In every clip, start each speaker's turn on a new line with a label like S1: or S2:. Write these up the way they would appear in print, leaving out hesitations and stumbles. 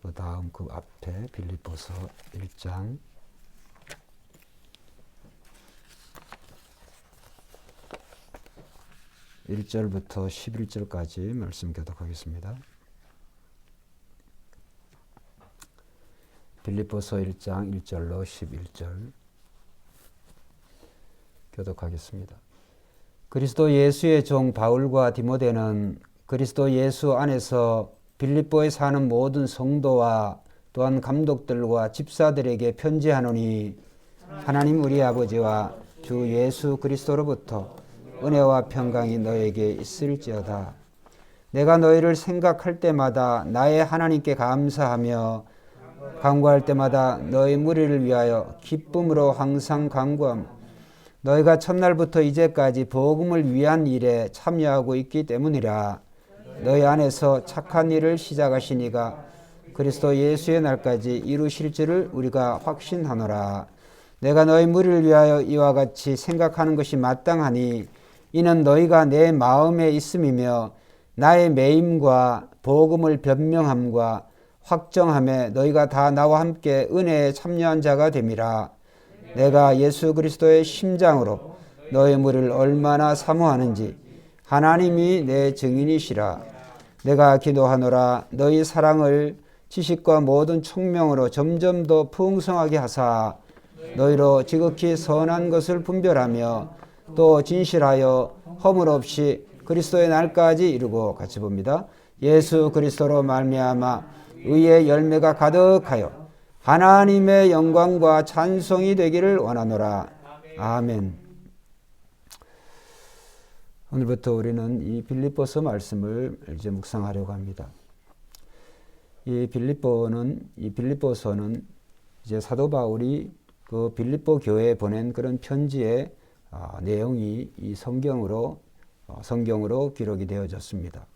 S1: 그 다음 그 앞에 빌립보서 1장 1절부터 11절까지 말씀 교독하겠습니다. 빌립보서 1장 1절로 11절 교독하겠습니다. 그리스도 예수의 종 바울과 디모데는 그리스도 예수 안에서 빌립보에 사는 모든 성도와 또한 감독들과 집사들에게 편지하노니 하나님 우리 아버지와 주 예수 그리스도로부터 은혜와 평강이 너에게 있을지어다. 내가 너희를 생각할 때마다 나의 하나님께 감사하며 간구할 때마다 너희 무리를 위하여 기쁨으로 항상 간구함. 너희가 첫날부터 이제까지 복음을 위한 일에 참여하고 있기 때문이라. 너희 안에서 착한 일을 시작하신 이가 그리스도 예수의 날까지 이루실 줄을 우리가 확신하노라. 내가 너희 무리를 위하여 이와 같이 생각하는 것이 마땅하니 이는 너희가 내 마음에 있음이며 나의 매임과 복음을 변명함과 확정함에 너희가 다 나와 함께 은혜에 참여한 자가 됨이라. 내가 예수 그리스도의 심장으로 너희 무리를 얼마나 사모하는지 하나님이 내 증인이시라. 내가 기도하노라. 너희 사랑을 지식과 모든 총명으로 점점 더 풍성하게 하사 너희로 지극히 선한 것을 분별하며 또 진실하여 허물 없이 그리스도의 날까지 이루고 같이 봅니다. 예수 그리스도로 말미암아 의의 열매가 가득하여 하나님의 영광과 찬송이 되기를 원하노라. 아멘. 오늘부터 우리는 이 빌립보서 말씀을 이제 묵상하려고 합니다. 이 빌립보서는 이제 사도 바울이 그 빌립보 교회에 보낸 그런 편지의 내용이 이 성경으로 기록이 되어졌습니다.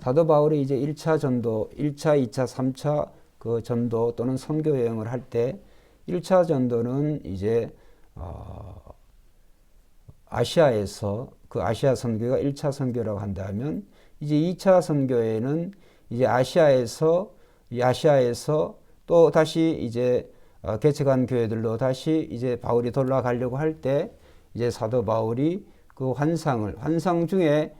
S1: 사도 바울이 이제 1차 전도, 1차, 2차, 3차 그 전도 또는 선교 여행을 할 때 1차 전도는 이제 아시아에서 그 아시아 선교가 1차 선교라고 한다면 이제 2차 선교에는 이제 아시아에서 또 다시 이제 개척한 교회들로 다시 이제 바울이 돌아가려고 할 때 이제 사도 바울이 그 환상 중에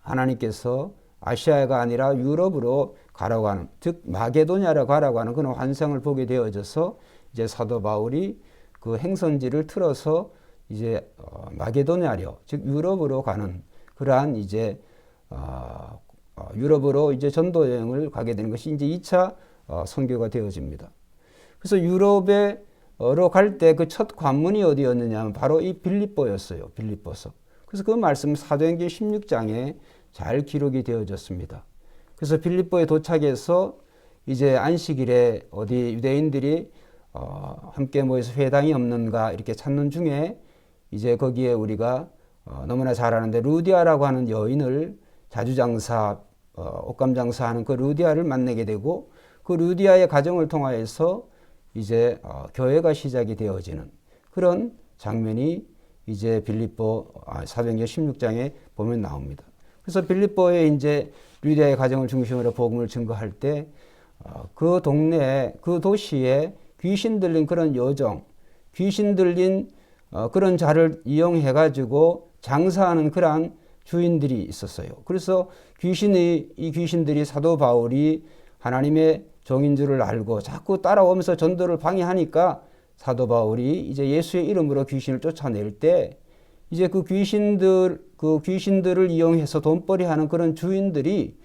S1: 하나님께서 아시아가 아니라 유럽으로 가라고 하는, 즉 마게도냐로 가라고 하는 그런 환상을 보게 되어져서 이제 사도 바울이 그 행선지를 틀어서 이제 마게도냐로, 즉 유럽으로 가는 그러한 이제 유럽으로 이제 전도 여행을 가게 되는 것이 이제 2차 선교가 되어집니다. 그래서 유럽으로 갈 때 그 첫 관문이 어디였느냐 하면 바로 이 빌립보였어요. 빌립보서. 그래서 그 말씀 사도행전 16장에 잘 기록이 되어졌습니다. 그래서 빌립보에 도착해서 이제 안식일에 어디 유대인들이 함께 모여서 회당이 없는가 이렇게 찾는 중에 이제 거기에 우리가 너무나 잘 아는데 루디아라고 하는 여인을 자주장사, 옷감장사하는 그 루디아를 만나게 되고 그 루디아의 가정을 통하여서 이제 교회가 시작이 되어지는 그런 장면이 이제 빌립보 사도행전 16장에 보면 나옵니다. 그래서 빌립보에 이제 루디아의 가정을 중심으로 복음을 증거할 때 그 동네에 그 도시에 귀신 들린 그런 여종, 귀신 들린 그런 자를 이용해 가지고 장사하는 그러한 주인들이 있었어요. 그래서 이 귀신들이 사도 바울이 하나님의 종인 줄을 알고 자꾸 따라오면서 전도를 방해하니까 사도 바울이 이제 예수의 이름으로 귀신을 쫓아낼 때 이제 그 귀신들을 이용해서 돈벌이 하는 그런 주인들이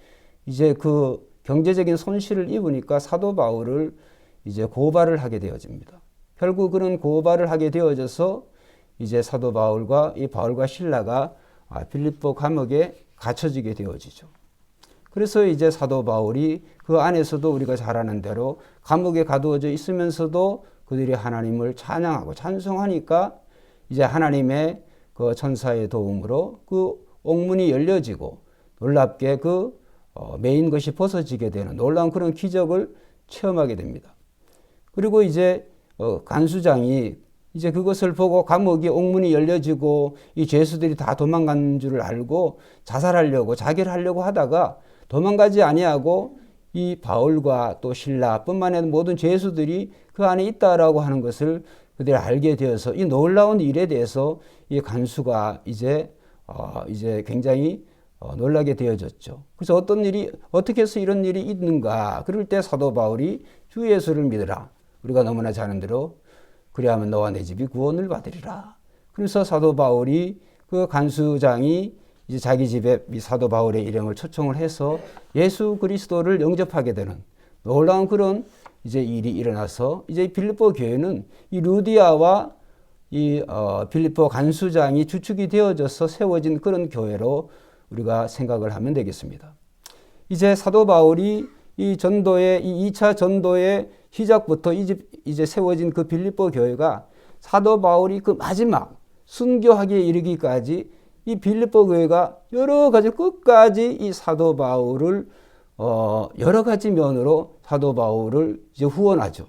S1: 이제 그 경제적인 손실을 입으니까 사도 바울을 이제 고발을 하게 되어집니다. 결국 그런 고발을 하게 되어져서 이제 사도 바울과 신라가 빌립보 감옥에 갇혀지게 되어지죠. 그래서 이제 사도 바울이 그 안에서도 우리가 잘 아는 대로 감옥에 가두어져 있으면서도 그들이 하나님을 찬양하고 찬송하니까 이제 하나님의 그 천사의 도움으로 그 옥문이 열려지고 놀랍게 그 매인 것이 벗어지게 되는 놀라운 그런 기적을 체험하게 됩니다. 그리고 이제 간수장이 이제 그것을 보고 감옥이 옥문이 열려지고 이 죄수들이 다 도망간 줄을 알고 자살하려고 자결하려고 하다가 도망가지 아니하고 이 바울과 또 신라뿐만 아니라 모든 죄수들이 그 안에 있다라고 하는 것을 그들이 알게 되어서 이 놀라운 일에 대해서 이 간수가 이제 굉장히 놀라게 되어졌죠. 그래서 어떻게 해서 이런 일이 있는가? 그럴 때 사도 바울이 주 예수를 믿으라. 우리가 너무나 잘 아는 대로 그리하면 너와 내 집이 구원을 받으리라. 그래서 사도 바울이 그 간수장이 이제 자기 집에 이 사도 바울의 일행을 초청을 해서 예수 그리스도를 영접하게 되는 놀라운 그런 이제 일이 일어나서 이제 빌립보 교회는 이 루디아와 이 빌립보 간수장이 주축이 되어져서 세워진 그런 교회로 우리가 생각을 하면 되겠습니다. 이제 사도 바울이 이 2차 전도의 시작부터 이제 세워진 그 빌립보 교회가 사도 바울이 그 마지막 순교하기에 이르기까지 이 빌립보 교회가 여러 가지 끝까지 이 사도 바울을 여러 가지 면으로 사도 바울을 이제 후원하죠.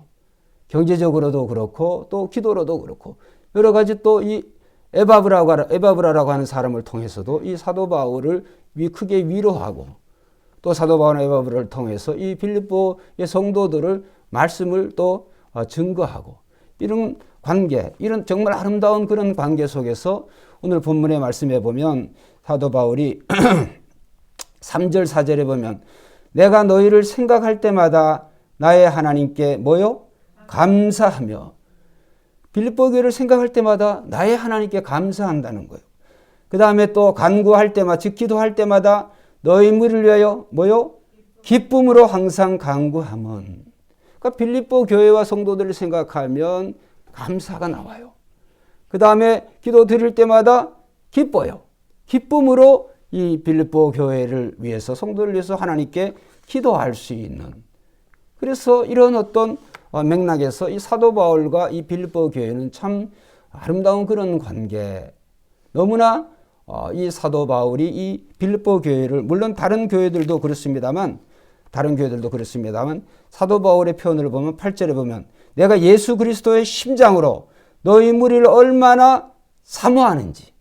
S1: 경제적으로도 그렇고 또 기도로도 그렇고 여러 가지 또 이 에바브라라고 하는 사람을 통해서도 이 사도 바울을 크게 위로하고 또 사도 바울과 에바브라를 통해서 이 빌립보의 성도들을 말씀을 또 증거하고 이런 관계, 이런 정말 아름다운 그런 관계 속에서 오늘 본문의 말씀에 보면 사도 바울이 3절 4절에 보면 내가 너희를 생각할 때마다 나의 하나님께 뭐요? 감사하며 빌립보 교회를 생각할 때마다 나의 하나님께 감사한다는 거예요. 그 다음에 또 간구할 때마다 즉 기도할 때마다 너희 무리를 위하여 뭐요? 기쁨으로 항상 간구함은 그러니까 빌립보 교회와 성도들을 생각하면 감사가 나와요. 그 다음에 기도 드릴 때마다 기뻐요. 기쁨으로 이 빌립보 교회를 위해서 성도를 위해서 하나님께 기도할 수 있는 그래서 이런 어떤 맥락에서 이 사도 바울과 이 빌립보 교회는 참 아름다운 그런 관계 너무나 이 사도 바울이 이 빌립보 교회를 물론 다른 교회들도 그렇습니다만 사도 바울의 표현을 보면 8절에 보면 내가 예수 그리스도의 심장으로 너희 무리를 얼마나 사모하는지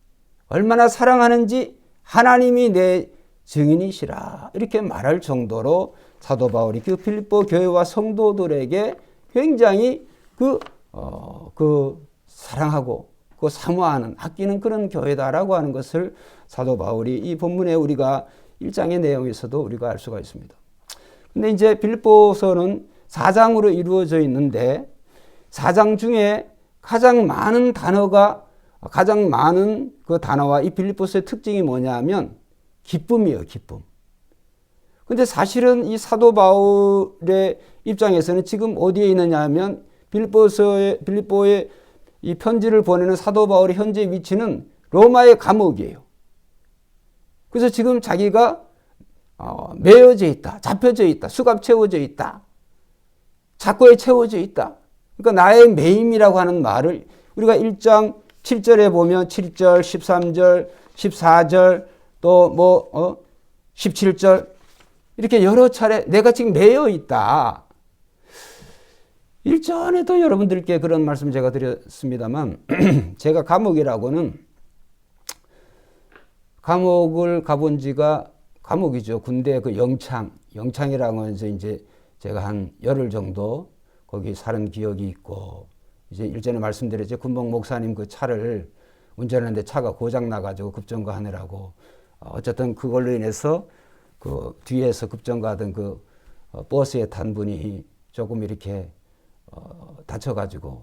S1: 얼마나 사랑하는지 하나님이 내 증인이시라 이렇게 말할 정도로 사도 바울이 그 빌립보 교회와 성도들에게 굉장히 사랑하고 그 사모하는 아끼는 그런 교회다라고 하는 것을 사도 바울이 이 본문에 우리가 1장의 내용에서도 우리가 알 수가 있습니다. 근데 이제 빌립보서는 4장으로 이루어져 있는데 4장 중에 가장 많은 그 단어와 이 빌립보서의 특징이 뭐냐면 기쁨이에요, 기쁨. 근데 사실은 이 사도 바울의 입장에서는 지금 어디에 있느냐 하면 빌립보에 이 편지를 보내는 사도 바울의 현재 위치는 로마의 감옥이에요. 그래서 지금 자기가 매여져 있다, 잡혀져 있다, 수갑 채워져 있다, 작고에 채워져 있다. 그러니까 나의 매임이라고 하는 말을 우리가 1장 7절에 보면 7절, 13절, 14절 또 17절 이렇게 여러 차례 내가 지금 매여 있다. 일전에도 여러분들께 그런 말씀 제가 드렸습니다만 제가 감옥이라고는 감옥을 가본 지가 감옥이죠. 군대 그 영창이라고 해서 이제 제가 한 열흘 정도 거기 살은 기억이 있고 이제 일전에 말씀드렸죠. 군복 목사님 그 차를 운전하는데 차가 고장 나가지고 급정거하느라고 어쨌든 그걸로 인해서 그 뒤에서 급정거하던 그 버스에 탄 분이 조금 이렇게 다쳐가지고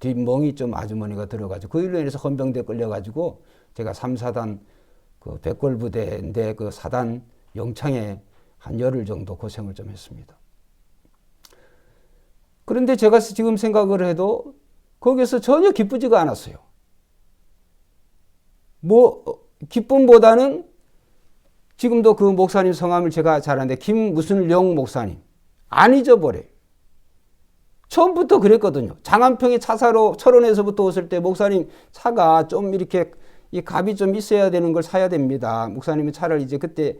S1: 뒷멍이 좀 아주머니가 들어가지고 그 일로 인해서 헌병대에 끌려가지고 제가 3, 4단 그 백골부대인데 그 4단 영창에 한 열흘 정도 고생을 좀 했습니다. 그런데 제가 지금 생각을 해도 거기서 전혀 기쁘지가 않았어요. 기쁨보다는 지금도 그 목사님 성함을 제가 잘 아는데 김무순령 목사님 안 잊어버려요. 처음부터 그랬거든요. 장안평에 차 사러 철원에서부터 왔을 때 목사님 차가 좀 이렇게 이 값이 좀 있어야 되는 걸 사야 됩니다. 목사님이 차를 이제 그때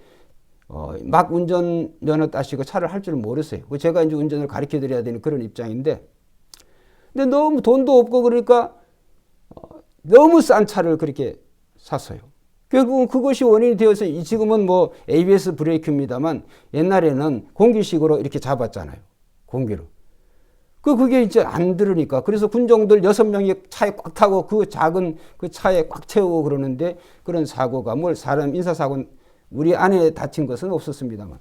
S1: 막 운전면허 따시고 차를 할 줄 모르세요. 제가 이제 운전을 가르쳐 드려야 되는 그런 입장인데 근데 너무 돈도 없고 그러니까 너무 싼 차를 그렇게 샀어요. 결국은 그것이 원인이 되어서 지금은 뭐 ABS 브레이크입니다만 옛날에는 공기식으로 이렇게 잡았잖아요. 공기로. 그게 이제 안 들으니까. 그래서 군종들 6명이 차에 꽉 타고 그 작은 그 차에 꽉 채우고 그러는데 그런 사고가 사람 인사사고 우리 안에 다친 것은 없었습니다만.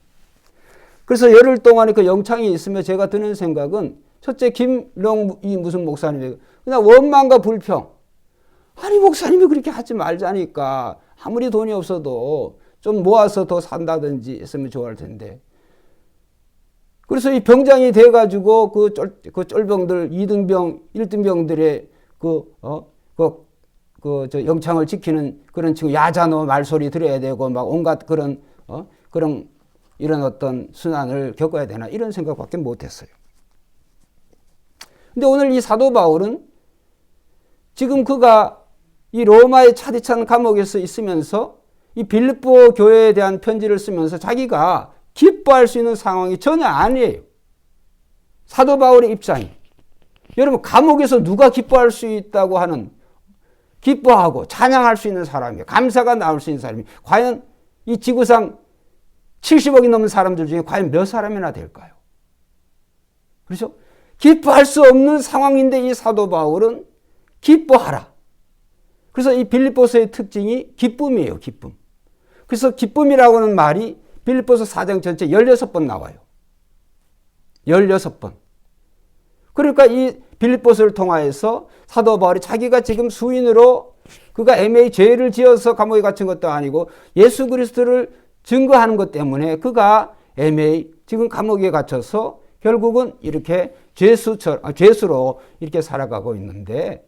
S1: 그래서 열흘 동안에 그 영창이 있으며 제가 드는 생각은 첫째 김long 이 무슨 목사님이에요. 그냥 원망과 불평. 아니 목사님이 그렇게 하지 말자니까. 아무리 돈이 없어도 좀 모아서 더 산다든지 했으면 좋을 텐데. 그래서 이 병장이 돼가지고 그 쫄병들 2등병, 1등병들의 저 영창을 지키는 그런 친구 야자노 말소리 들어야 되고 막 온갖 그런 이런 어떤 순환을 겪어야 되나 이런 생각밖에 못했어요. 근데 오늘 이 사도 바울은 지금 그가 이 로마의 차디찬 감옥에서 있으면서 이 빌립보 교회에 대한 편지를 쓰면서 자기가 기뻐할 수 있는 상황이 전혀 아니에요. 사도 바울의 입장이. 여러분 감옥에서 누가 기뻐할 수 있다고 하는 기뻐하고 찬양할 수 있는 사람이에요. 감사가 나올 수 있는 사람이에요. 과연 이 지구상 70억이 넘는 사람들 중에 과연 몇 사람이나 될까요? 그렇죠? 기뻐할 수 없는 상황인데 이 사도 바울은 기뻐하라. 그래서 이 빌립보서의 특징이 기쁨이에요. 기쁨. 그래서 기쁨이라고 하는 말이 빌립보서 4장 전체 16번 나와요. 16번. 그러니까 이 빌립보서를 통하여서 사도 바울이 자기가 지금 수인으로 그가 애매히 죄를 지어서 감옥에 갇힌 것도 아니고 예수 그리스도를 증거하는 것 때문에 그가 애매히 지금 감옥에 갇혀서 결국은 이렇게 죄수로 이렇게 살아가고 있는데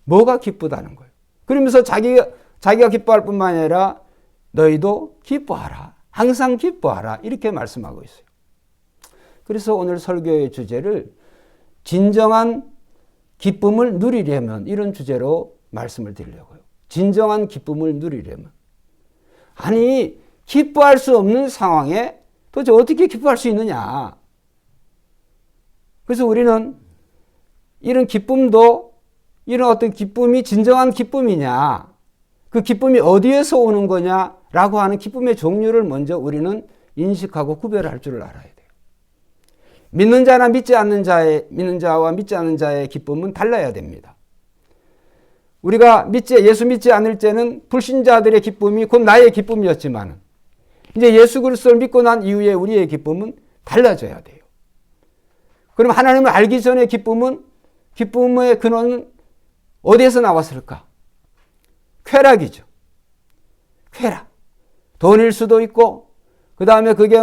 S1: 뭐가 기쁘다는 거예요. 그러면서 자기가 기뻐할 뿐만 아니라 너희도 기뻐하라. 항상 기뻐하라. 이렇게 말씀하고 있어요. 그래서 오늘 설교의 주제를 진정한 기쁨을 누리려면 이런 주제로 말씀을 드리려고요. 진정한 기쁨을 누리려면. 아니 기뻐할 수 없는 상황에 도대체 어떻게 기뻐할 수 있느냐. 그래서 우리는 이런 기쁨도 이런 어떤 기쁨이 진정한 기쁨이냐, 그 기쁨이 어디에서 오는 거냐라고 하는 기쁨의 종류를 먼저 우리는 인식하고 구별할 줄 알아야 돼요. 믿는 자와 믿지 않는 자의 기쁨은 달라야 됩니다. 우리가 예수 믿지 않을 때는 불신자들의 기쁨이 곧 나의 기쁨이었지만 이제 예수 그리스도를 믿고 난 이후에 우리의 기쁨은 달라져야 돼요. 그럼 하나님을 알기 전의 기쁨의 근원은 어디에서 나왔을까? 쾌락이죠. 쾌락. 돈일 수도 있고, 그 다음에 그게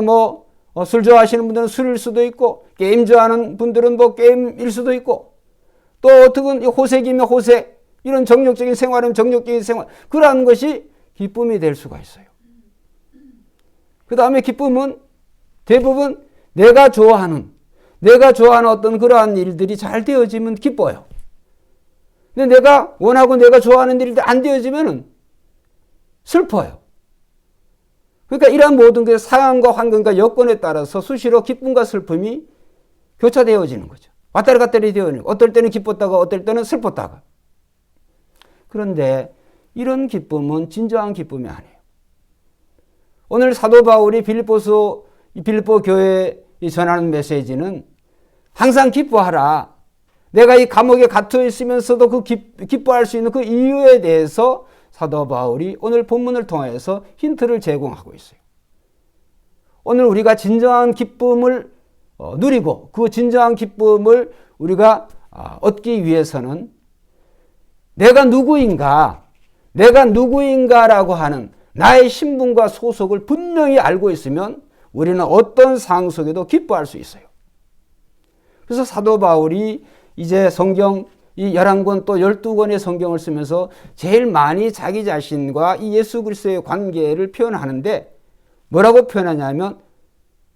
S1: 술 좋아하시는 분들은 술일 수도 있고, 게임 좋아하는 분들은 게임일 수도 있고, 또 어떻게 호색이면 호색, 이런 정욕적인 생활은 정욕적인 생활, 그러한 것이 기쁨이 될 수가 있어요. 그 다음에 기쁨은 대부분 내가 좋아하는 어떤 그러한 일들이 잘 되어지면 기뻐요. 근데 내가 원하고 내가 좋아하는 일이 안 되어지면 슬퍼요. 그러니까 이러한 모든 게 상황과 환경과 여건에 따라서 수시로 기쁨과 슬픔이 교차되어지는 거죠. 왔다리 갔다리 되어지는 거예요. 어떨 때는 기뻤다가 어떨 때는 슬펐다가. 그런데 이런 기쁨은 진정한 기쁨이 아니에요. 오늘 사도 바울이 빌립보 교회에 전하는 메시지는 항상 기뻐하라. 내가 이 감옥에 갇혀 있으면서도 그 기뻐할 수 있는 그 이유에 대해서 사도 바울이 오늘 본문을 통해서 힌트를 제공하고 있어요. 오늘 우리가 진정한 기쁨을 누리고 그 진정한 기쁨을 우리가 얻기 위해서는 내가 누구인가라고 하는 나의 신분과 소속을 분명히 알고 있으면 우리는 어떤 상황 속에도 기뻐할 수 있어요. 그래서 사도 바울이 이제 성경 이 11권 또 12권의 성경을 쓰면서 제일 많이 자기 자신과 이 예수 그리스도의 관계를 표현하는데 뭐라고 표현하냐면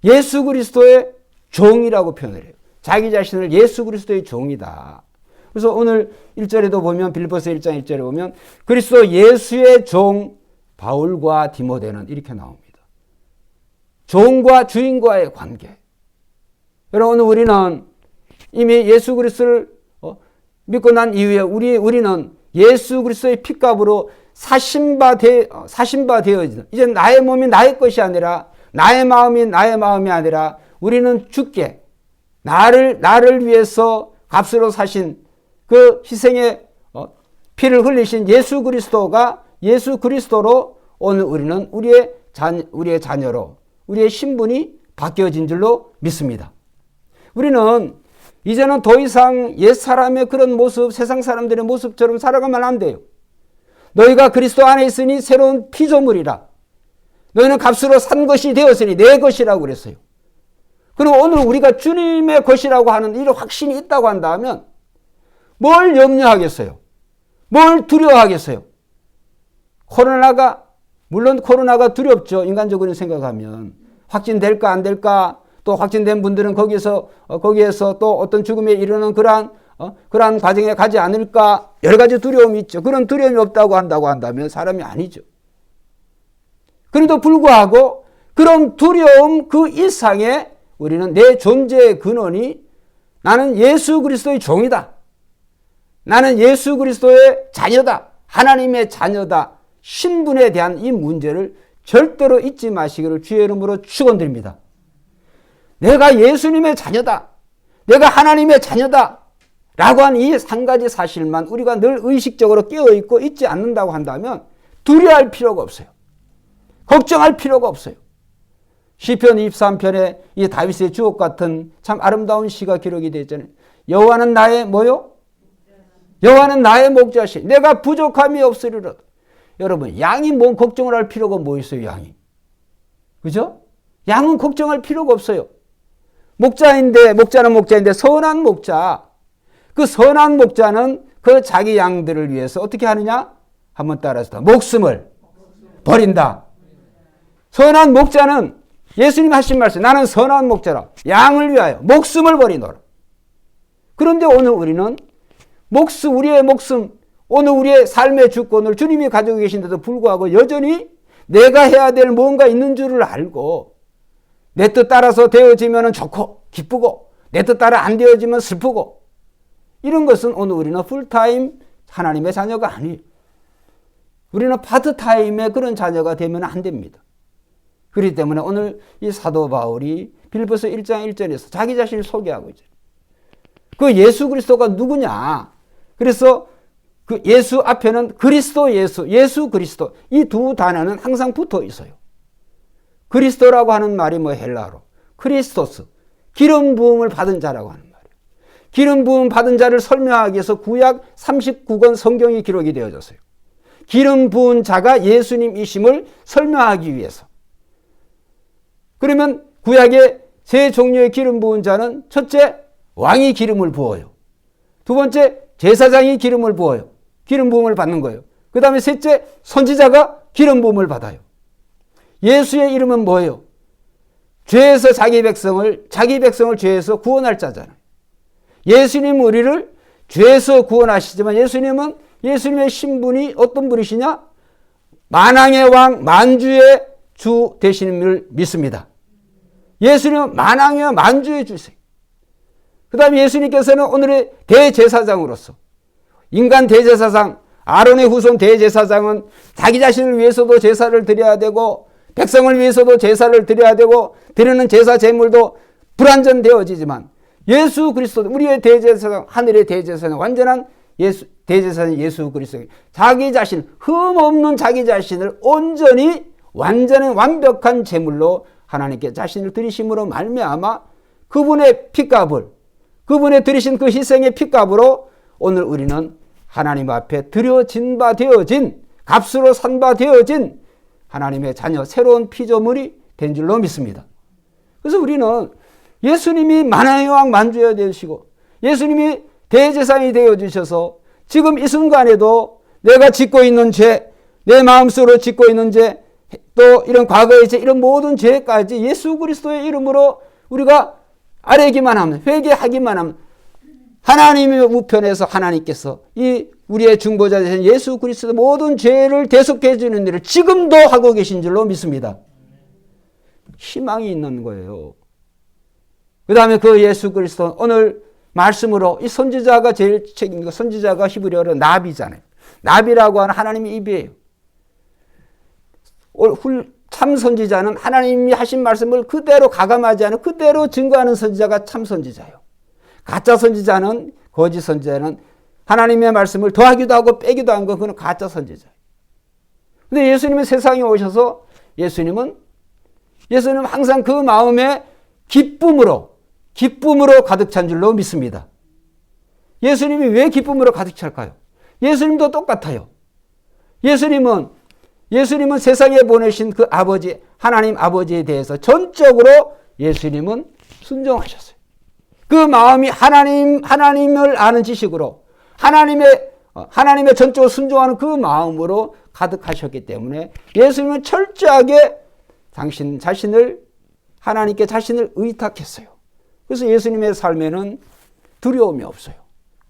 S1: 예수 그리스도의 종이라고 표현을 해요. 자기 자신을 예수 그리스도의 종이다. 그래서 오늘 1절에도 보면 빌립보서 1장 1절에 보면 그리스도 예수의 종 바울과 디모데는 이렇게 나옵니다. 종과 주인과의 관계. 여러분 우리는 이미 예수 그리스도를 믿고 난 이후에 우리는 예수 그리스도의 핏값으로 사신바 되어지는, 이제 나의 몸이 나의 것이 아니라, 나의 마음이 나의 마음이 아니라, 우리는 주께 나를 위해서 값으로 사신 그 희생의 피를 흘리신 예수 그리스도로 오늘 우리는 우리의 자녀로, 우리의 신분이 바뀌어진 줄로 믿습니다. 우리는 이제는 더 이상 옛사람의 그런 모습, 세상 사람들의 모습처럼 살아가면 안 돼요. 너희가 그리스도 안에 있으니 새로운 피조물이라. 너희는 값으로 산 것이 되었으니 내 것이라고 그랬어요. 그리고 오늘 우리가 주님의 것이라고 하는 이런 확신이 있다고 한다면 뭘 염려하겠어요? 뭘 두려워하겠어요? 물론 코로나가 두렵죠. 인간적으로 생각하면. 확진될까 안 될까? 또 확진된 분들은 거기에서 또 어떤 죽음에 이르는 그러한 과정에 가지 않을까? 여러 가지 두려움이 있죠. 그런 두려움이 없다고 한다면 사람이 아니죠. 그래도 불구하고 그런 두려움 그 이상의 우리는 내 존재의 근원이 나는 예수 그리스도의 종이다. 나는 예수 그리스도의 자녀다. 하나님의 자녀다. 신분에 대한 이 문제를 절대로 잊지 마시기를 주의 이름으로 축원드립니다. 내가 예수님의 자녀다. 내가 하나님의 자녀다. 라고 한 이 한 가지 사실만 우리가 늘 의식적으로 깨어있고 잊지 않는다고 한다면 두려워할 필요가 없어요. 걱정할 필요가 없어요. 시편 23편에 이 다윗의 주옥 같은 참 아름다운 시가 기록이 되어 있잖아요. 여호와는 나의 뭐요? 여호와는 나의 목자시. 내가 부족함이 없으리로다. 여러분, 양이 뭔 걱정을 할 필요가 뭐 있어요, 양이. 그죠? 양은 걱정할 필요가 없어요. 목자는 목자인데 선한 목자. 그 선한 목자는 그 자기 양들을 위해서 어떻게 하느냐? 한번 따라서 목숨을 버린다. 선한 목자는 예수님 하신 말씀, 나는 선한 목자라. 양을 위하여 목숨을 버리노라. 그런데 오늘 우리는 우리의 목숨, 오늘 우리의 삶의 주권을 주님이 가지고 계신데도 불구하고 여전히 내가 해야 될 뭔가 있는 줄을 알고 내 뜻 따라서 되어지면 좋고 기쁘고 내 뜻 따라 안 되어지면 슬프고 이런 것은 오늘 우리는 풀타임 하나님의 자녀가 아니에요. 우리는 파트타임의 그런 자녀가 되면 안 됩니다. 그렇기 때문에 오늘 이 사도 바울이 빌립보서 1장 1절에서 자기 자신을 소개하고 있죠. 그 예수 그리스도가 누구냐? 그래서 그 예수 앞에는 그리스도 예수 그리스도 이 두 단어는 항상 붙어 있어요. 그리스도라고 하는 말이 뭐 헬라어로 크리스토스, 기름 부음을 받은 자라고 하는 말이에요. 기름 부음 받은 자를 설명하기 위해서 구약 39권 성경이 기록이 되어졌어요. 기름 부은 자가 예수님이심을 설명하기 위해서. 그러면 구약의 세 종류의 기름 부은 자는 첫째, 왕이 기름을 부어요. 두 번째, 제사장이 기름을 부어요. 기름 부음을 받는 거예요. 그 다음에 셋째, 선지자가 기름 부음을 받아요. 예수의 이름은 뭐예요? 죄에서 자기 백성을 죄에서 구원할 자잖아요. 예수님은 우리를 죄에서 구원하시지만 예수님의 신분이 어떤 분이시냐? 만왕의 왕, 만주의 주 되시는 믿습니다. 예수님은 만왕의 왕, 만주의 주세요. 그 다음에 예수님께서는 오늘의 대제사장으로서 인간 대제사장, 아론의 후손 대제사장은 자기 자신을 위해서도 제사를 드려야 되고 백성을 위해서도 제사를 드려야 되고 드리는 제사 제물도 불완전되어지지만 예수 그리스도 우리의 대제사장, 하늘의 대제사장, 완전한 대제사장 예수 그리스도 자기 자신, 흠없는 자기 자신을 온전히 완전히 완벽한 제물로 하나님께 자신을 드리심으로 말미암아 그분의 피값을, 그분의 드리신 그 희생의 피값으로 오늘 우리는 하나님 앞에 드려진 바 되어진, 값으로 산 바 되어진 하나님의 자녀, 새로운 피조물이 된 줄로 믿습니다. 그래서 우리는 예수님이 만왕의 왕 만주여 되시고 예수님이 대제사장이 되어주셔서 지금 이 순간에도 내가 짓고 있는 죄, 내 마음속으로 짓고 있는 죄, 또 이런 과거의 죄, 이런 모든 죄까지 예수 그리스도의 이름으로 우리가 아뢰기만 하면, 회개하기만 하면 하나님의 우편에서 하나님께서 이 우리의 중보자 되신 예수 그리스도 모든 죄를 대속해 주는 일을 지금도 하고 계신 줄로 믿습니다. 희망이 있는 거예요. 그 다음에 그 예수 그리스도 오늘 말씀으로 이 선지자가 제일 선지자가 히브리어로 나비잖아요. 나비라고 하는 하나님의 입이에요. 참 선지자는 하나님이 하신 말씀을 그대로 가감하지 않은 그대로 증거하는 선지자가 참 선지자예요. 가짜 선지자는, 거짓 선지자는 하나님의 말씀을 더하기도 하고 빼기도 한 거, 그건 가짜 선지자예요. 근데 예수님은 세상에 오셔서 예수님은 항상 그 마음에 기쁨으로 가득 찬 줄로 믿습니다. 예수님이 왜 기쁨으로 가득 찰까요? 예수님도 똑같아요. 예수님은 세상에 보내신 그 아버지, 하나님 아버지에 대해서 전적으로 예수님은 순종하셨어요. 그 마음이 하나님을 아는 지식으로 하나님의 전적으로 순종하는 그 마음으로 가득하셨기 때문에 예수님은 철저하게 하나님께 자신을 의탁했어요. 그래서 예수님의 삶에는 두려움이 없어요.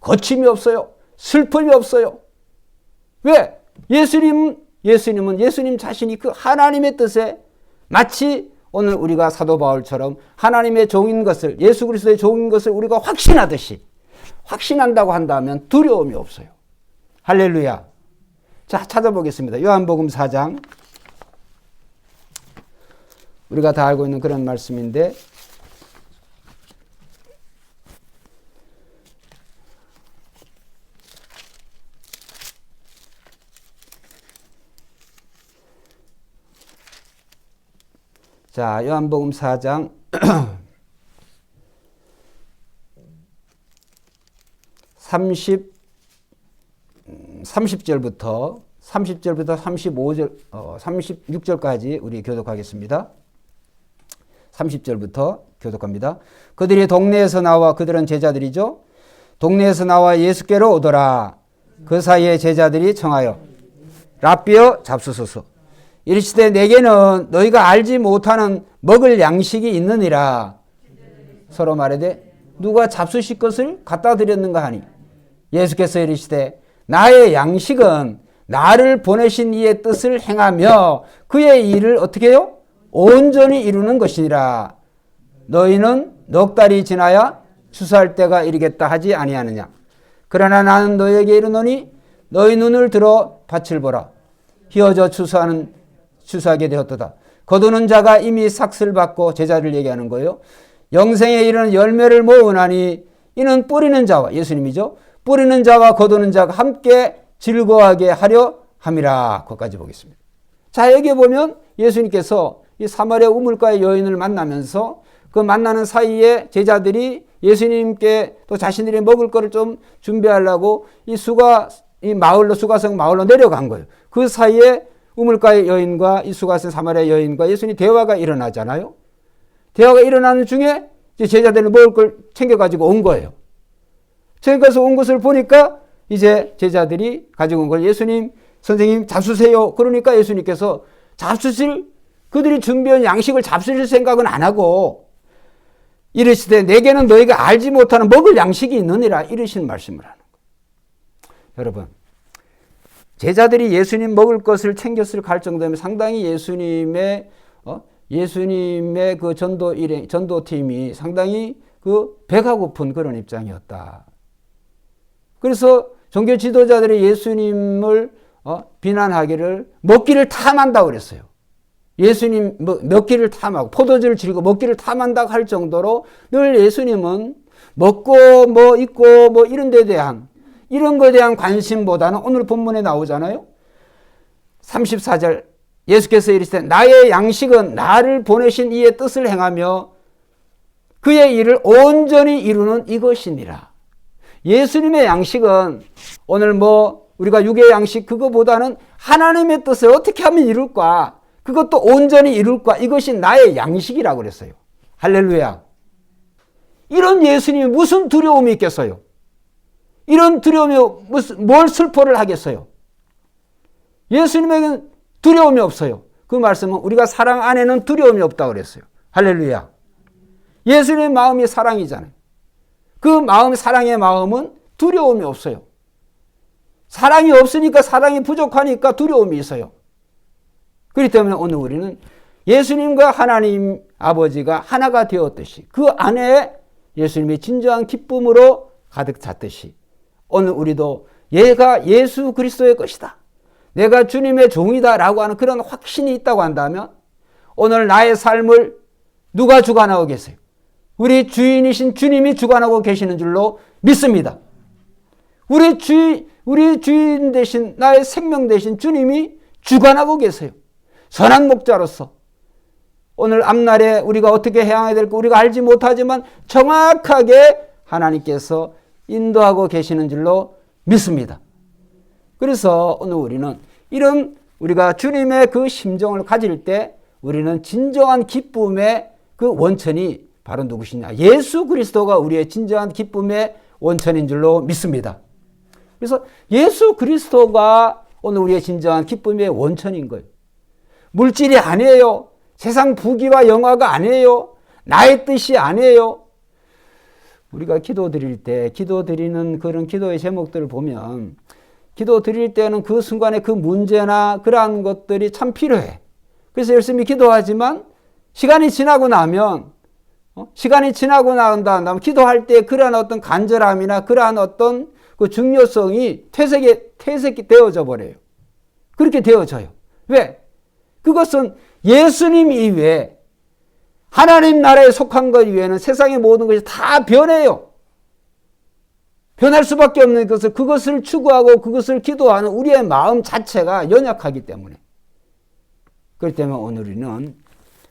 S1: 거침이 없어요. 슬픔이 없어요. 왜? 예수님 자신이 그 하나님의 뜻에 마치 오늘 우리가 사도 바울처럼 하나님의 종인 것을, 예수 그리스도의 종인 것을 우리가 확신한다고 한다면 두려움이 없어요. 할렐루야. 자, 찾아보겠습니다. 요한복음 4장. 우리가 다 알고 있는 그런 말씀인데, 자, 요한복음 4장 30절부터 36절까지 우리 교독하겠습니다. 30절부터 교독합니다. 그들이 동네에서 나와, 그들은 제자들이죠. 동네에서 나와 예수께로 오더라. 그 사이에 제자들이 청하여 랍비여 잡수소서. 이르시되 내게는 너희가 알지 못하는 먹을 양식이 있느니라. 서로 말하되 누가 잡수실 것을 갖다 드렸는가 하니 예수께서 이르시되 나의 양식은 나를 보내신 이의 뜻을 행하며 그의 일을 어떻게 해요? 온전히 이루는 것이니라. 너희는 넉 달이 지나야 추수할 때가 이르겠다 하지 아니하느냐. 그러나 나는 너희에게 이르노니 너희 눈을 들어 밭을 보라. 희어져 추수하게 되었도다. 거두는 자가 이미 삭슬 받고, 제자를 얘기하는 거예요. 영생에 이르는 열매를 모으나니 이는 뿌리는 자와, 예수님이죠. 뿌리는 자와 거두는 자가 함께 즐거워하게 하려 함이라. 거기까지 보겠습니다. 자, 여기 보면 예수님께서 이 사마리아 우물가의 여인을 만나면서 그 만나는 사이에 제자들이 예수님께 또 자신들이 먹을 거를 좀 준비하려고 수가성 마을로 내려간 거예요. 그 사이에 우물가의 여인과 이 수가성 사마리아 여인과 예수님 대화가 일어나잖아요. 대화가 일어나는 중에 제자들은 먹을 걸 챙겨가지고 온 거예요. 챙겨서 온 것을 보니까 이제 제자들이 가지고 온 걸 예수님, 선생님 잡수세요. 그러니까 예수님께서 그들이 준비한 양식을 잡수실 생각은 안 하고 이르시되 내게는 너희가 알지 못하는 먹을 양식이 있느니라. 이러신 말씀을 하는 거예요. 여러분, 제자들이 예수님 먹을 것을 챙겼을 갈 정도면 상당히 예수님의 그 전도팀이 상당히 그 배가 고픈 그런 입장이었다. 그래서 종교 지도자들이 예수님을 비난하기를 먹기를 탐한다고 그랬어요. 예수님 먹기를 탐하고 포도주를 즐기고 먹기를 탐한다고 할 정도로 늘 예수님은 먹고 뭐 입고 뭐 이런 거에 대한 관심보다는 오늘 본문에 나오잖아요. 34절 예수께서 이르시되 나의 양식은 나를 보내신 이의 뜻을 행하며 그의 일을 온전히 이루는 이것이니라. 예수님의 양식은 오늘 우리가 육의 양식 그거보다는 하나님의 뜻을 어떻게 하면 이룰까? 그것도 온전히 이룰까? 이것이 나의 양식이라고 그랬어요. 할렐루야. 이런 예수님이 무슨 두려움이 있겠어요? 이런 두려움이 뭘 슬퍼를 하겠어요? 예수님에게는 두려움이 없어요. 그 말씀은 우리가 사랑 안에는 두려움이 없다고 그랬어요. 할렐루야. 예수님의 마음이 사랑이잖아요. 그 사랑의 마음은 두려움이 없어요. 사랑이 없으니까, 사랑이 부족하니까 두려움이 있어요. 그렇기 때문에 오늘 우리는 예수님과 하나님 아버지가 하나가 되었듯이 그 안에 예수님의 진정한 기쁨으로 가득 찼듯이 오늘 우리도 얘가 예수 그리스도의 것이다. 내가 주님의 종이다라고 하는 그런 확신이 있다고 한다면 오늘 나의 삶을 누가 주관하고 계세요? 우리 주인이신 주님이 주관하고 계시는 줄로 믿습니다. 우리 주인 대신 나의 생명 대신 주님이 주관하고 계세요. 선한 목자로서 오늘 앞날에 우리가 어떻게 행해야 될까 우리가 알지 못하지만 정확하게 하나님께서 인도하고 계시는 줄로 믿습니다. 그래서 오늘 우리는 이런 우리가 주님의 그 심정을 가질 때 우리는 진정한 기쁨의 그 원천이 바로 누구시냐? 예수 그리스도가 우리의 진정한 기쁨의 원천인 줄로 믿습니다. 그래서 예수 그리스도가 오늘 우리의 진정한 기쁨의 원천인 거예요. 물질이 아니에요. 세상 부귀와 영화가 아니에요. 나의 뜻이 아니에요. 우리가 기도 드릴 때 기도 드리는 그런 기도의 제목들을 보면 기도 드릴 때는 그 순간에 그 문제나 그러한 것들이 참 필요해. 그래서 열심히 기도하지만 시간이 지나고 나면 난 다음에 기도할 때 그러한 어떤 간절함이나 그러한 어떤 그 중요성이 퇴색이 되어져 버려요. 그렇게 되어져요. 왜? 그것은 예수님 이외에 하나님 나라에 속한 것 이외에는 세상의 모든 것이 다 변해요. 변할 수밖에 없는 것을 그것을 추구하고 그것을 기도하는 우리의 마음 자체가 연약하기 때문에 그렇기 때문에 오늘 우리는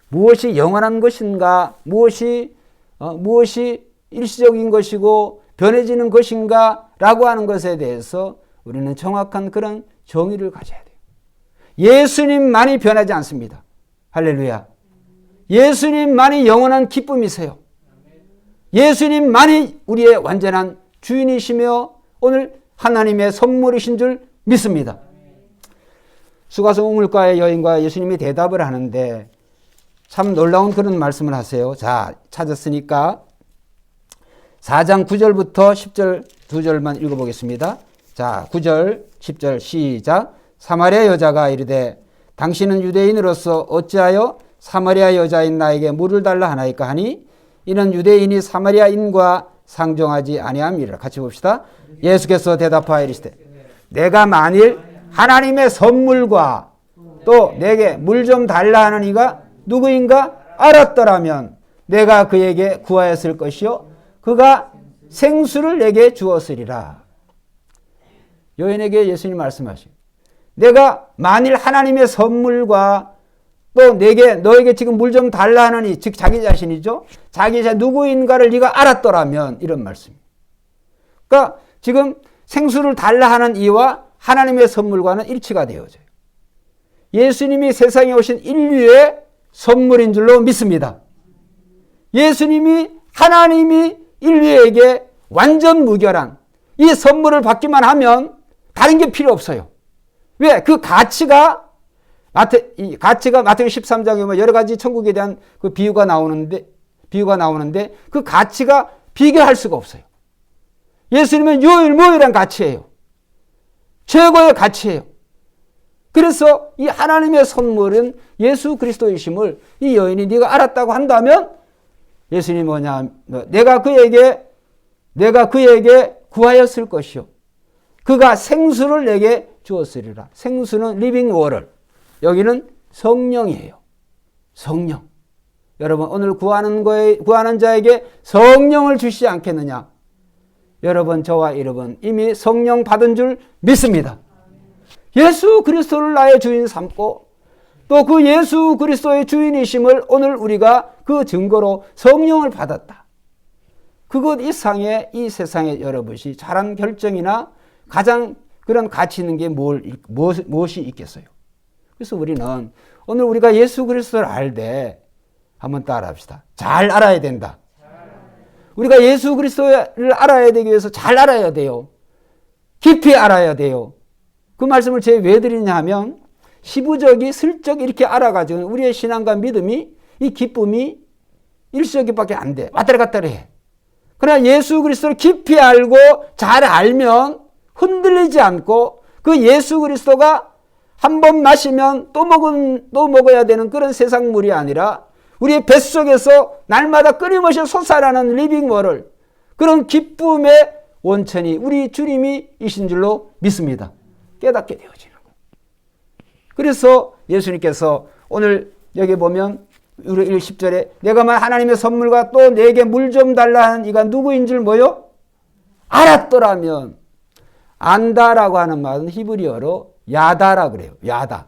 S1: 무엇이 영원한 것인가 무엇이 일시적인 것이고 변해지는 것인가 라고 하는 것에 대해서 우리는 정확한 그런 정의를 가져야 돼요. 예수님만이 변하지 않습니다. 할렐루야. 예수님만이 영원한 기쁨이세요. 예수님만이 우리의 완전한 주인이시며 오늘 하나님의 선물이신 줄 믿습니다. 수가성 우물가의 여인과 예수님이 대답을 하는데 참 놀라운 그런 말씀을 하세요. 자, 찾았으니까 4장 9절부터 10절 2절만 읽어보겠습니다. 자, 9절 10절 시작. 사마리아 여자가 이르되 당신은 유대인으로서 어찌하여 사마리아 여자인 나에게 물을 달라 하나이까 하니 이는 유대인이 사마리아인과 상종하지 아니함이라. 같이 봅시다. 예수께서 대답하여 이르시되 내가 만일 하나님의 선물과 또 내게 물 좀 달라 하는 이가 누구인가 알았더라면 내가 그에게 구하였을 것이요 그가 생수를 내게 주었으리라. 여인에게 예수님 말씀하시고 내가 만일 하나님의 선물과 또 너에게 지금 물 좀 달라 하느니 즉 자기 자신이죠. 자기 자신 누구인가를 네가 알았더라면 이런 말씀입니다. 그러니까 지금 생수를 달라 하는 이와 하나님의 선물과는 일치가 되어져요. 예수님이 세상에 오신 인류의 선물인 줄로 믿습니다. 예수님이 하나님이 인류에게 완전 무결한 이 선물을 받기만 하면 다른 게 필요 없어요. 왜? 그 가치가 마태복음 13장에 보면 여러 가지 천국에 대한 그 비유가 나오는데 그 가치가 비교할 수가 없어요. 예수님은 유일무이한 가치예요. 최고의 가치예요. 그래서 이 하나님의 선물은 예수 그리스도이심을 이 여인이 네가 알았다고 한다면 예수님이 뭐냐? 내가 그에게 구하였을 것이요. 그가 생수를 내게 주었으리라. 생수는 리빙 워터. 여기는 성령이에요. 성령. 여러분 오늘 구하는 자에게 성령을 주시지 않겠느냐? 여러분 저와 여러분 이미 성령 받은 줄 믿습니다. 예수 그리스도를 나의 주인 삼고 또 그 예수 그리스도의 주인이심을 오늘 우리가 그 증거로 성령을 받았다. 그것 이상의 이 세상에 여러분이 잘한 결정이나 가장 그런 가치 있는 게 무엇이 있겠어요? 그래서 우리는 오늘 우리가 예수 그리스도를 알되 한번 따라합시다. 잘 알아야 된다. 우리가 예수 그리스도를 알아야 되기 위해서 잘 알아야 돼요. 깊이 알아야 돼요. 그 말씀을 제가 왜 드리냐 하면 시부적이 슬쩍 이렇게 알아가지고 우리의 신앙과 믿음이 이 기쁨이 일시적이밖에 안 돼. 왔다리 갔다리 해. 그러나 예수 그리스도를 깊이 알고 잘 알면 흔들리지 않고 그 예수 그리스도가 한 번 마시면 또 먹어야 되는 그런 세상물이 아니라 우리의 뱃속에서 날마다 끊임없이 솟아나는 리빙 워터, 그런 기쁨의 원천이 우리 주님이 이신 줄로 믿습니다. 깨닫게 되어지는 거예요. 그래서 예수님께서 오늘 여기 보면 우리 10절에 내가만 하나님의 선물과 또 내게 물 좀 달라 하는 이가 누구인 줄 뭐요? 알았더라면. 안다라고 하는 말은 히브리어로 야다라 그래요. 야다.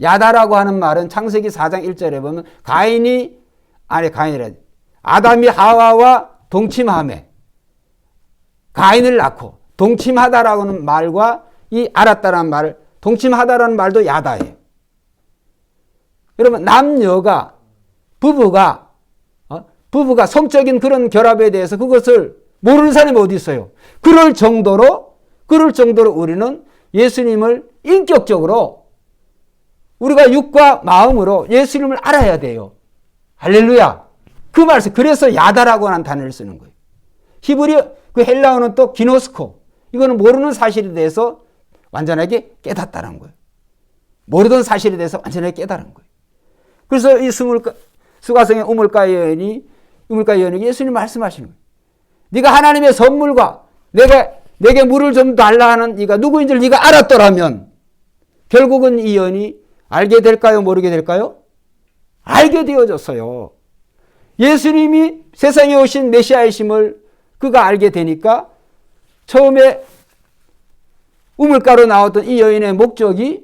S1: 야다라고 하는 말은 창세기 4장 1절에 보면 가인이라 아담이 하와와 동침함에 가인을 낳고 동침하다라고 하는 말과 이 알았다라는 말을 동침하다라는 말도 야다예요. 여러분 남녀가 부부가 성적인 그런 결합에 대해서 그것을 모르는 사람이 어디 있어요? 그럴 정도로 우리는 예수님을 인격적으로 우리가 육과 마음으로 예수님을 알아야 돼요. 할렐루야. 그 말씀. 그래서 야다라고 하는 단어를 쓰는 거예요. 히브리어 그 헬라어는 또 기노스코. 이거는 모르는 사실에 대해서 완전하게 깨닫다는 거예요. 모르던 사실에 대해서 완전하게 깨달은 거예요. 그래서 이 수가성의 우물가 여인이 예수님 말씀하시는 거예요. 네가 하나님의 선물과 내게 물을 좀 달라 하는 네가 누구인 줄 네가 알았더라면 결국은 이 여인이 알게 될까요? 모르게 될까요? 알게 되어졌어요. 예수님이 세상에 오신 메시아이심을 그가 알게 되니까 처음에 우물가로 나왔던 이 여인의 목적이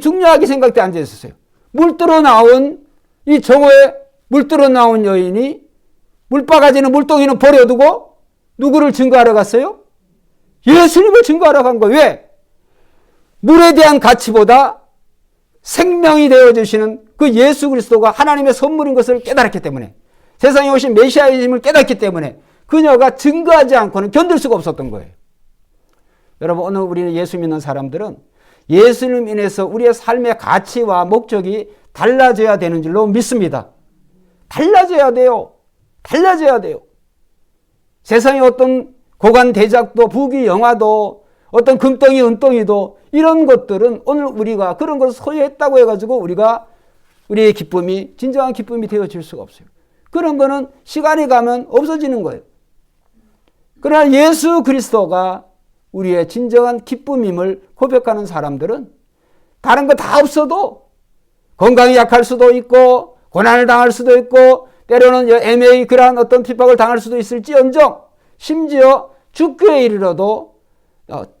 S1: 중요하게 생각돼 앉아 있었어요. 물들어 나온 이 정오에 물들어 나온 여인이 물바가지는 물동이는 버려두고 누구를 증거하러 갔어요? 예수님을 증거하러 간 거예요. 왜? 물에 대한 가치보다 생명이 되어주시는 그 예수 그리스도가 하나님의 선물인 것을 깨달았기 때문에 세상에 오신 메시아임을 깨닫기 때문에 그녀가 증거하지 않고는 견딜 수가 없었던 거예요. 여러분 오늘 우리는 예수 믿는 사람들은 예수님 인해서 우리의 삶의 가치와 목적이 달라져야 되는 줄로 믿습니다. 달라져야 돼요. 세상의 어떤 고관 대작도 부귀 영화도 어떤 금덩이 은덩이도 이런 것들은 오늘 우리가 그런 것을 소유했다고 해가지고 우리의 기쁨이 진정한 기쁨이 되어질 수가 없어요. 그런 거는 시간이 가면 없어지는 거예요. 그러나 예수 그리스도가 우리의 진정한 기쁨임을 고백하는 사람들은 다른 거 다 없어도 건강이 약할 수도 있고 고난을 당할 수도 있고 때로는 애매히 그러한 어떤 핍박을 당할 수도 있을지언정 심지어 죽기에 이르러도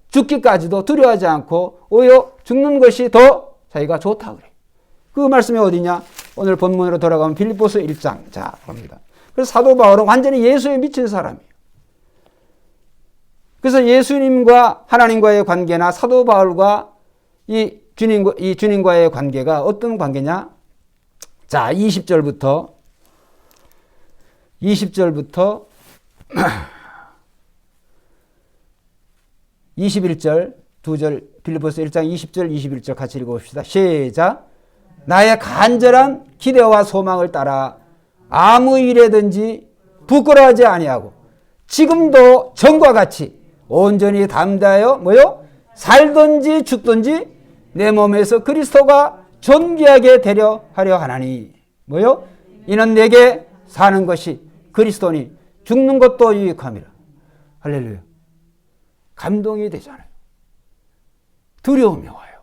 S1: 죽기까지도 두려워하지 않고 오히려 죽는 것이 더 자기가 좋다 그래요. 그 말씀이 어디냐? 오늘 본문으로 돌아가면 빌립보서 1장. 자, 봅니다. 그래서 사도 바울은 완전히 예수에 미친 사람이에요. 그래서 예수님과 하나님과의 관계나 사도 바울과 이 주님과의 관계가 어떤 관계냐? 자, 20절부터 21절 두 절 빌립보서 1장 20절 21절 같이 읽어봅시다. 시작. 나의 간절한 기대와 소망을 따라 아무 일에든지 부끄러워하지 아니하고 지금도 전과 같이 온전히 담대하여 살든지 죽든지 내 몸에서 그리스도가 존귀하게 되려 하려 하나니 이는 내게 사는 것이 그리스도니 죽는 것도 유익함이라. 할렐루야. 감동이 되잖아요. 두려움이 와요.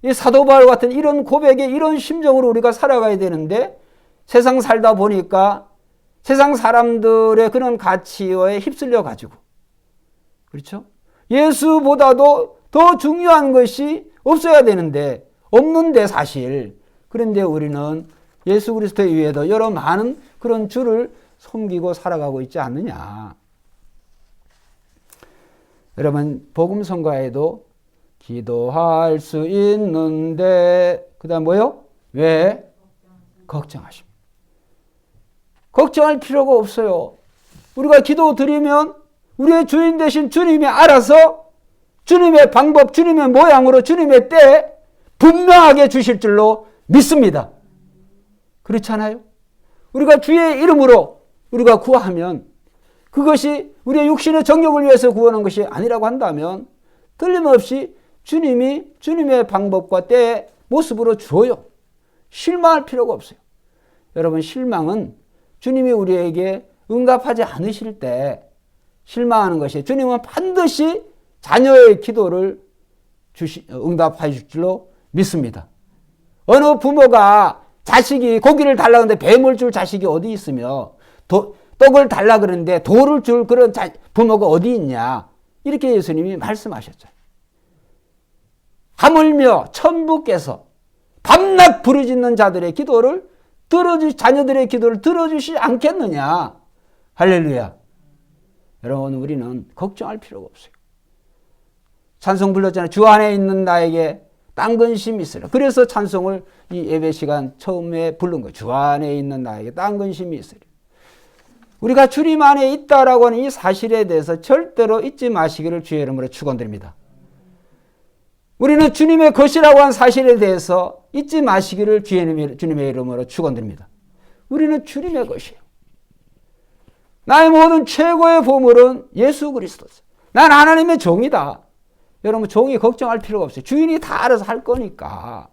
S1: 이 사도 바울 같은 이런 고백에 이런 심정으로 우리가 살아가야 되는데 세상 살다 보니까 세상 사람들의 그런 가치에 휩쓸려 가지고 그렇죠? 예수보다도 더 중요한 것이 없어야 되는데 없는데 사실 그런데 우리는 예수 그리스도 위에도 여러 많은 그런 주를 섬기고 살아가고 있지 않느냐. 여러분 복음 선가에도 기도할 수 있는데 그 다음 왜? 걱정하십니다. 걱정할 필요가 없어요. 우리가 기도 드리면 우리의 주인 되신 주님이 알아서 주님의 방법, 주님의 모양으로 주님의 때에 분명하게 주실 줄로 믿습니다. 그렇잖아요? 우리가 주의 이름으로 우리가 구하면 그것이 우리의 육신의 정욕을 위해서 구하는 것이 아니라고 한다면 틀림없이 주님이 주님의 방법과 때의 모습으로 주어요. 실망할 필요가 없어요. 여러분 실망은 주님이 우리에게 응답하지 않으실 때 실망하는 것이 주님은 반드시 자녀의 기도를 응답하실 줄로 믿습니다. 어느 부모가 자식이 고기를 달라고 하는데 뱀을 줄 자식이 어디 있으며 떡을 달라 그러는데 돌을 줄 그런 부모가 어디 있냐. 이렇게 예수님이 말씀하셨죠. 하물며 천부께서 밤낮 부르짖는 자들의 기도를 자녀들의 기도를 들어주시지 않겠느냐. 할렐루야. 여러분, 우리는 걱정할 필요가 없어요. 찬송 불렀잖아요. 주 안에 있는 나에게 딴 근심이 있으라. 그래서 찬송을 이 예배 시간 처음에 부른 거예요. 주 안에 있는 나에게 딴 근심이 있으라. 우리가 주님 안에 있다라고 하는 이 사실에 대해서 절대로 잊지 마시기를 주의 이름으로 축원드립니다. 우리는 주님의 것이라고 한 사실에 대해서 잊지 마시기를 주님의 이름으로 축원드립니다. 우리는 주님의 것이에요. 나의 모든 최고의 보물은 예수 그리스도죠. 난 하나님의 종이다. 여러분, 종이 걱정할 필요가 없어요. 주인이 다 알아서 할 거니까.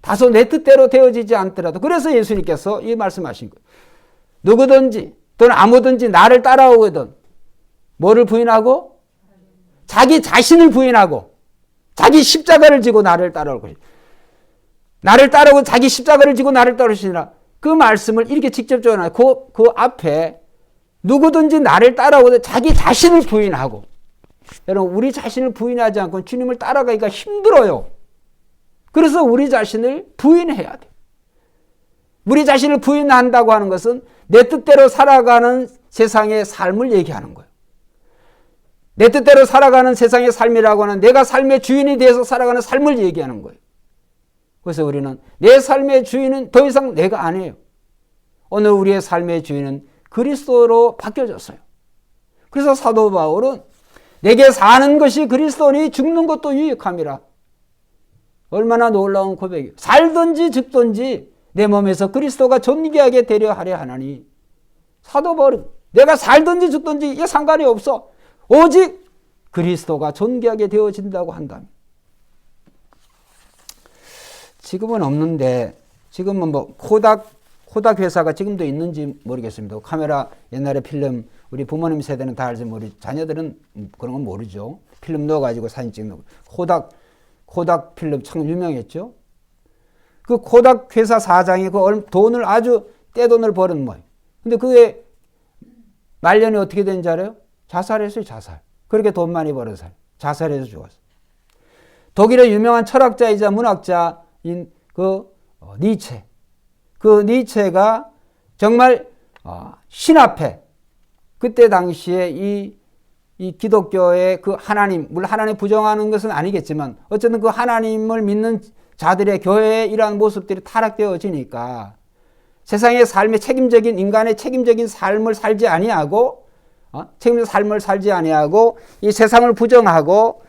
S1: 다소 내 뜻대로 되어지지 않더라도. 그래서 예수님께서 이 말씀하신 거예요. 누구든지 또는 아무든지 나를 따라오거든 뭐를 부인하고? 자기 자신을 부인하고 자기 십자가를 지고 나를 따라올 것이다. 나를 따라오고 자기 십자가를 지고 나를 따르시니라. 그 말씀을 이렇게 직접 전하요. 그 앞에 누구든지 나를 따라오거든 자기 자신을 부인하고. 여러분, 우리 자신을 부인하지 않고 주님을 따라가기가 힘들어요. 그래서 우리 자신을 부인해야 돼요. 우리 자신을 부인한다고 하는 것은 내 뜻대로 살아가는 세상의 삶을 얘기하는 거예요. 내 뜻대로 살아가는 세상의 삶이라고 하는 내가 삶의 주인이 되어서 살아가는 삶을 얘기하는 거예요. 그래서 우리는 내 삶의 주인은 더 이상 내가 아니에요. 오늘 우리의 삶의 주인은 그리스도로 바뀌어졌어요. 그래서 사도 바울은 내게 사는 것이 그리스도니 죽는 것도 유익함이라. 얼마나 놀라운 고백이에요. 살든지 죽든지 내 몸에서 그리스도가 존귀하게 되려 하려 하나니. 사도 바울은 내가 살든지 죽든지 이게 상관이 없어. 오직 그리스도가 존귀하게 되어진다고 한다면. 지금은 없는데, 지금은 뭐 코닥 회사가 지금도 있는지 모르겠습니다. 카메라, 옛날에 필름, 우리 부모님 세대는 다 알지 모르지. 자녀들은 그런 건 모르죠. 필름 넣어가지고 사진 찍는 거. 코닥 필름 참 유명했죠. 그 코닥 회사 사장이 그 돈을 아주 떼돈을 버는 모양. 근데 그게 말년이 어떻게 된지 알아요? 자살했어요, 자살. 그렇게 돈 많이 벌어서 자살해서 죽었어요. 독일의 유명한 철학자이자 문학자인 니체. 그 니체가 정말 신 앞에 그때 당시에 이 기독교의 그 하나님, 물론 하나님 부정하는 것은 아니겠지만 어쨌든 그 하나님을 믿는 자들의 교회의 이러한 모습들이 타락되어지니까 세상의 삶의 책임적인 인간의 책임적인 삶을 살지 아니하고 책임적인 삶을 살지 아니하고 이 세상을 부정하고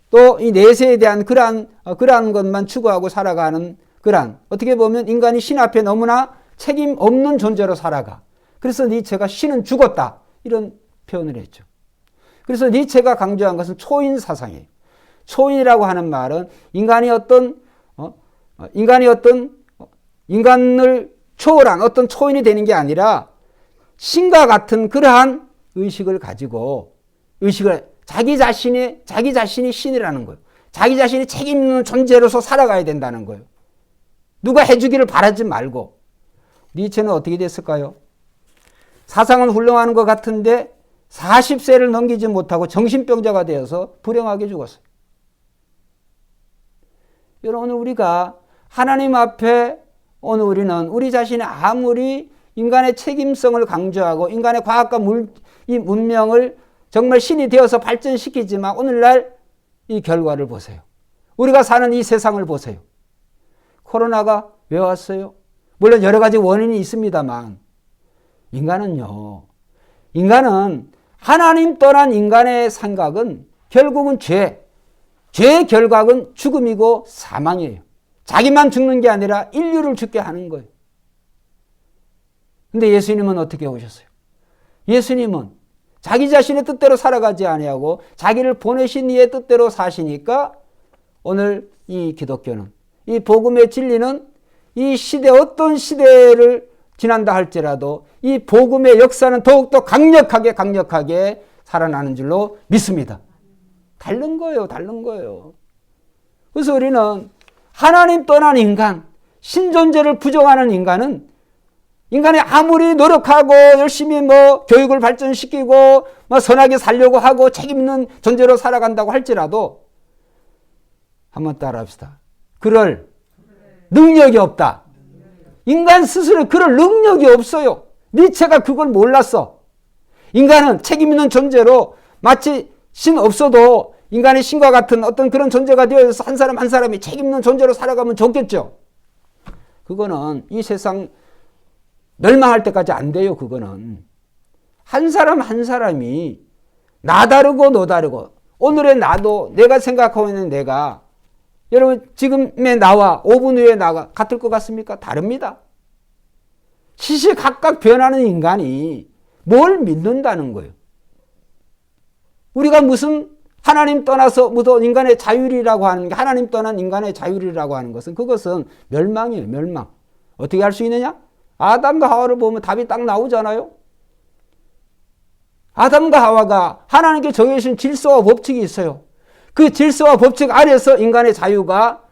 S1: 또 이 내세에 대한 그러한 것만 추구하고 살아가는 그러한 어떻게 보면 인간이 신 앞에 너무나 책임 없는 존재로 살아가. 그래서 니체가 신은 죽었다 이런 표현을 했죠. 그래서 니체가 강조한 것은 초인 사상이에요. 초인이라고 하는 말은 인간을 초월한 어떤 초인이 되는 게 아니라 신과 같은 그러한 의식을 가지고 자기 자신이 신이라는 거예요. 자기 자신이 책임 있는 존재로서 살아가야 된다는 거예요. 누가 해주기를 바라지 말고. 니체는 어떻게 됐을까요? 사상은 훌륭한 것 같은데 40세를 넘기지 못하고 정신병자가 되어서 불행하게 죽었어요. 여러분, 우리가 하나님 앞에 오늘 우리는 우리 자신이 아무리 인간의 책임성을 강조하고 인간의 과학과 이 문명을 정말 신이 되어서 발전시키지만 오늘날 이 결과를 보세요. 우리가 사는 이 세상을 보세요. 코로나가 왜 왔어요? 물론 여러 가지 원인이 있습니다만 인간은 하나님 떠난 인간의 생각은 결국은 죄의 결과는 죽음이고 사망이에요. 자기만 죽는 게 아니라 인류를 죽게 하는 거예요. 근데 예수님은 어떻게 오셨어요? 예수님은 자기 자신의 뜻대로 살아가지 아니하고 자기를 보내신 이의 뜻대로 사시니까 오늘 이 기독교는, 이 복음의 진리는 이 시대 어떤 시대를 지난다 할지라도 이 복음의 역사는 더욱더 강력하게 살아나는 줄로 믿습니다. 다른 거예요. 다른 거예요. 그래서 우리는 하나님 떠난 인간, 신존재를 부정하는 인간은 인간이 아무리 노력하고 열심히 교육을 발전시키고 선하게 살려고 하고 책임 있는 존재로 살아간다고 할지라도 한번 따라합시다. 그럴 능력이 없다. 인간 스스로 그럴 능력이 없어요. 니체가 그걸 몰랐어. 인간은 책임 있는 존재로 마치 신 없어도 인간이 신과 같은 어떤 그런 존재가 되어서 한 사람 한 사람이 책임 있는 존재로 살아가면 좋겠죠. 그거는 이 세상 멸망할 때까지 안 돼요. 그거는 한 사람 한 사람이 나 다르고 너 다르고 오늘의 나도 내가 생각하고 있는 내가 여러분 지금의 나와 5분 후에 나가 같을 것 같습니까? 다릅니다. 시시각각 변하는 인간이 뭘 믿는다는 거예요. 우리가 무슨 하나님 떠나서 무슨 인간의 자율이라고 하는 게 하나님 떠난 인간의 자율이라고 하는 것은 그것은 멸망이에요. 멸망. 어떻게 할 수 있느냐? 아담과 하와를 보면 답이 딱 나오잖아요. 아담과 하와가 하나님께 정해주신 질서와 법칙이 있어요. 그 질서와 법칙 아래서 인간의 자유가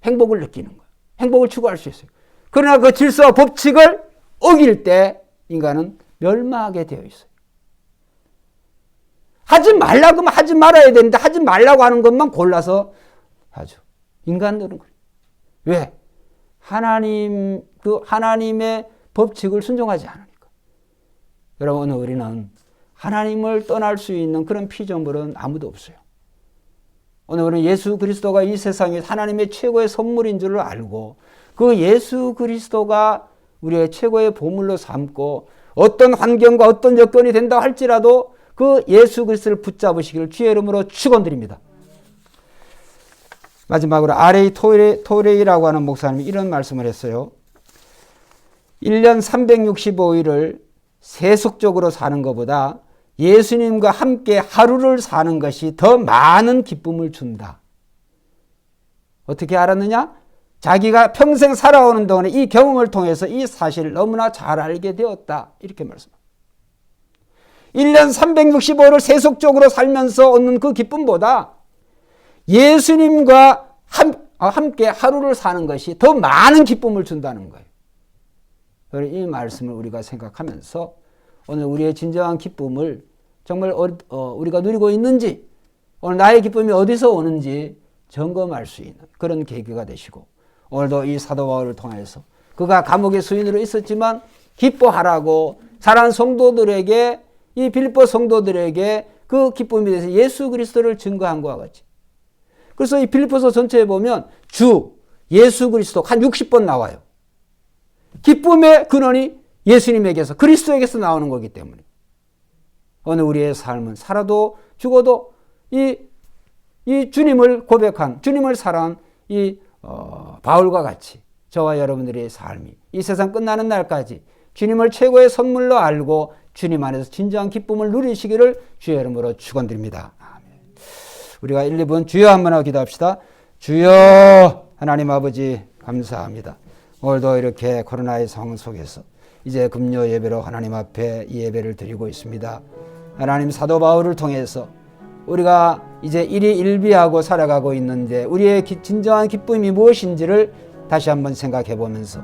S1: 행복을 느끼는 거예요. 행복을 추구할 수 있어요. 그러나 그 질서와 법칙을 어길 때 인간은 멸망하게 되어 있어요. 하지 말라고 하면 하지 말아야 되는데 하지 말라고 하는 것만 골라서 하죠. 인간들은 그래요. 왜? 하나님의 법칙을 순종하지 않으니까. 여러분, 오늘 우리는 하나님을 떠날 수 있는 그런 피조물은 아무도 없어요. 오늘 우리는 예수 그리스도가 이 세상에 하나님의 최고의 선물인 줄을 알고 그 예수 그리스도가 우리의 최고의 보물로 삼고 어떤 환경과 어떤 여건이 된다 할지라도 그 예수 그리스도를 붙잡으시기를 주의 이름으로 축원드립니다. 마지막으로 R.A. 토레이라고 하는 목사님이 이런 말씀을 했어요. 1년 365일을 세속적으로 사는 것보다 예수님과 함께 하루를 사는 것이 더 많은 기쁨을 준다. 어떻게 알았느냐? 자기가 평생 살아오는 동안에 이 경험을 통해서 이 사실을 너무나 잘 알게 되었다. 이렇게 말씀합니다. 1년 365일을 세속적으로 살면서 얻는 그 기쁨보다 예수님과 함께 하루를 사는 것이 더 많은 기쁨을 준다는 거예요. 이 말씀을 우리가 생각하면서 오늘 우리의 진정한 기쁨을 정말 우리가 누리고 있는지 오늘 나의 기쁨이 어디서 오는지 점검할 수 있는 그런 계기가 되시고 오늘도 이 사도 바울을 통해서 그가 감옥의 수인으로 있었지만 기뻐하라고 사랑하는 성도들에게 이 빌립보 성도들에게 그 기쁨에 대해서 예수 그리스도를 증거한 것과 같이 그래서 이 빌립보서 전체에 보면 주, 예수 그리스도 한 60번 나와요. 기쁨의 근원이 예수님에게서 그리스도에게서 나오는 거기 때문에 오늘 우리의 삶은 살아도 죽어도 이 주님을 고백한 주님을 사랑한 이 바울과 같이 저와 여러분들의 삶이 이 세상 끝나는 날까지 주님을 최고의 선물로 알고 주님 안에서 진정한 기쁨을 누리시기를 주의 이름으로 축원드립니다. 아멘. 우리가 1, 2분 주여 한번 하고 기도합시다. 주여 하나님 아버지 감사합니다. 오늘도 이렇게 코로나의 상황 속에서 이제 금요 예배로 하나님 앞에 이 예배를 드리고 있습니다. 하나님 사도 바울을 통해서 우리가 이제 일희일비하고 살아가고 있는데 우리의 진정한 기쁨이 무엇인지를 다시 한번 생각해 보면서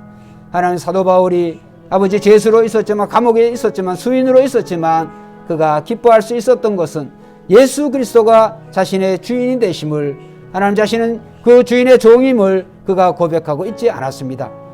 S1: 하나님 사도 바울이 아버지 죄수로 있었지만 감옥에 있었지만 수인으로 있었지만 그가 기뻐할 수 있었던 것은 예수 그리스도가 자신의 주인이 되심을 하나님 자신은 그 주인의 종임을 그가 고백하고 있지 않았습니다.